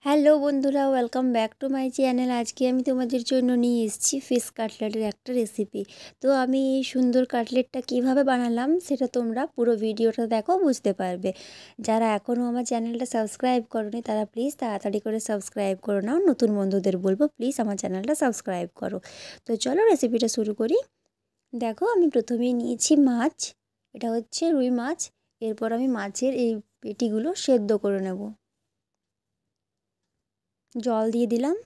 Hello বন্ধুরা, welcome back to my channel. আজকে আমি তোমাদের জন্য নিয়ে এসেছি ফিশ কাটলেটের একটা রেসিপি। তো আমি এই সুন্দর কাটলেটটা কিভাবে বানালাম সেটা তোমরা পুরো ভিডিওটা দেখো, বুঝতে পারবে। যারা এখনও আমার চ্যানেলটা সাবস্ক্রাইব করোনি তারা প্লিজ তাড়াতাড়ি করে সাবস্ক্রাইব করো নাও। নতুন বন্ধুদের বলবো প্লিজ আমার চ্যানেলটা সাবস্ক্রাইব করো। তো চলো রেসিপিটা শুরু করি। দেখো, আমি প্রথমেই নিয়েছি মাছ। এটা হচ্ছে রুই মাছ। এরপর আমি মাছের এই পেটিগুলো সেদ্ধ করে নেব। জল দিয়ে দিলাম,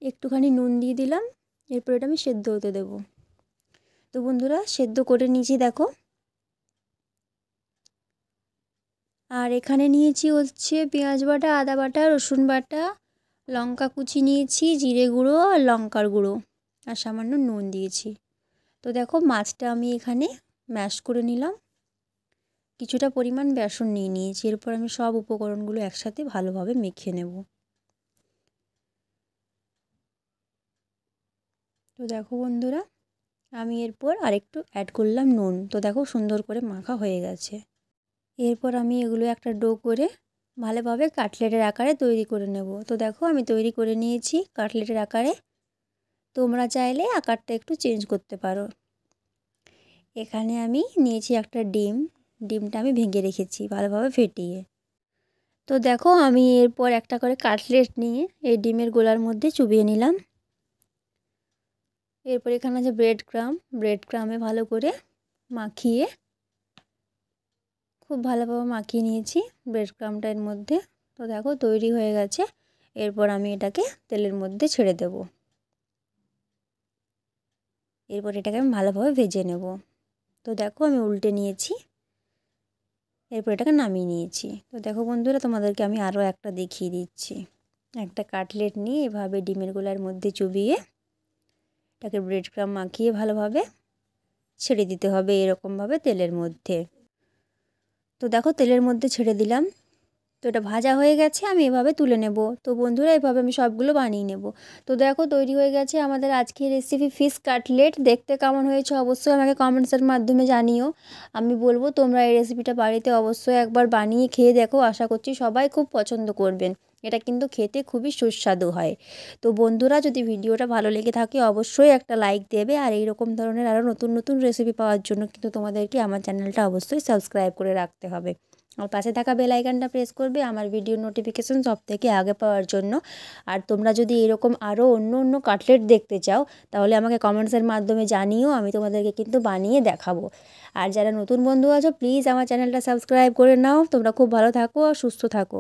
একটুখানি নুন দিয়ে দিলাম। এরপর এটা আমি সেদ্ধ হতে দেব। তো বন্ধুরা, সেদ্ধ করে নিয়েছি দেখো। আর এখানে নিয়েছি হচ্ছে পেঁয়াজ বাটা, আদা বাটা, রসুন বাটা, লঙ্কা কুচি নিয়েছি, জিরে গুঁড়ো আর লঙ্কার গুঁড়ো, আর সামান্য নুন দিয়েছি। তো দেখো, মাছটা আমি এখানে ম্যাশ করে নিলাম। কিছুটা পরিমাণ বেসন নিয়ে নিয়েছি। এরপর আমি সব উপকরণগুলো একসাথে ভালোভাবে মেখে নেব। তো দেখো বন্ধুরা, আমি এরপর আরেকটু অ্যাড করলাম নুন। তো দেখো, সুন্দর করে মাখা হয়ে গেছে। এরপর আমি এগুলো একটা ডো করে ভালোভাবে কাটলেটের আকারে তৈরি করে নেব। তো দেখো, আমি তৈরি করে নিয়েছি কাটলেটের আকারে। তোমরা চাইলে আকারটা একটু চেঞ্জ করতে পারো। এখানে আমি নিয়েছি একটা ডিম। ডিমটা আমি ভেঙে রেখেছি ভালোভাবে ফেটিয়ে। তো দেখো, আমি এরপর একটা করে কাটলেট নিয়ে এই ডিমের গোলার মধ্যে চুবিয়ে নিলাম। এরপর এখানে আছে ব্রেড ক্রামে ভালো করে মাখিয়ে, খুব ভালোভাবে মাখিয়ে নিয়েছি ব্রেড ক্রামটা এর মধ্যে। তো দেখো, তৈরি হয়ে গেছে। এরপর আমি এটাকে তেলের মধ্যে ছেড়ে দেব। এরপর এটাকে আমি ভালোভাবে ভেজে নেব। তো দেখো, আমি উল্টে নিয়েছি। এরপর এটাকে নামিয়ে নিয়েছি। তো দেখো বন্ধুরা, তোমাদেরকে আমি আরও একটা দেখিয়ে দিচ্ছি। একটা কাটলেট নিয়ে এভাবে ডিমের গোলার মধ্যে চুবিয়ে এটাকে ব্রেড ক্রাম মাখিয়ে ভালোভাবে ছেড়ে দিতে হবে এরকমভাবে তেলের মধ্যে। তো দেখো, তেলের মধ্যে ছেড়ে দিলাম। তো এটা ভাজা হয়ে গেছে, আমি এভাবে তুলে নেব। তো বন্ধুরা, এভাবে আমি সবগুলো বানিয়ে নেব। তো দেখো, তৈরি হয়ে গেছে আমাদের আজকের রেসিপি ফিশ কাটলেট। দেখতে কেমন হয়েছে অবশ্যই আমাকে কমেন্টসের মাধ্যমে জানিও। আমি বলবো তোমরা এই রেসিপিটা বাড়িতে অবশ্যই একবার বানিয়ে খেয়ে দেখো। আশা করছি সবাই খুব পছন্দ করবেন। এটা কিন্তু খেতে খুবই সুস্বাদু হয়। তো বন্ধুরা, যদি ভিডিওটা ভালো লেগে থাকে অবশ্যই একটা লাইক দেবে। আর এই রকম ধরনের আরও নতুন নতুন রেসিপি পাওয়ার জন্য কিন্তু তোমাদেরকে আমার চ্যানেলটা অবশ্যই সাবস্ক্রাইব করে রাখতে হবে। আর পাশে থাকা বেল আইকনটা প্রেস করবে আমার ভিডিও নোটিফিকেশন সবথেকে আগে পাওয়ার জন্য। আর তোমরা যদি এরকম আরও অন্য অন্য কাটলেট দেখতে চাও তাহলে আমাকে কমেন্টসের মাধ্যমে জানিও, আমি তোমাদেরকে কিন্তু বানিয়ে দেখাবো। আর যারা নতুন বন্ধু আছো প্লিজ আমার চ্যানেলটা সাবস্ক্রাইব করে নাও। তোমরা খুব ভালো থাকো আর সুস্থ থাকো।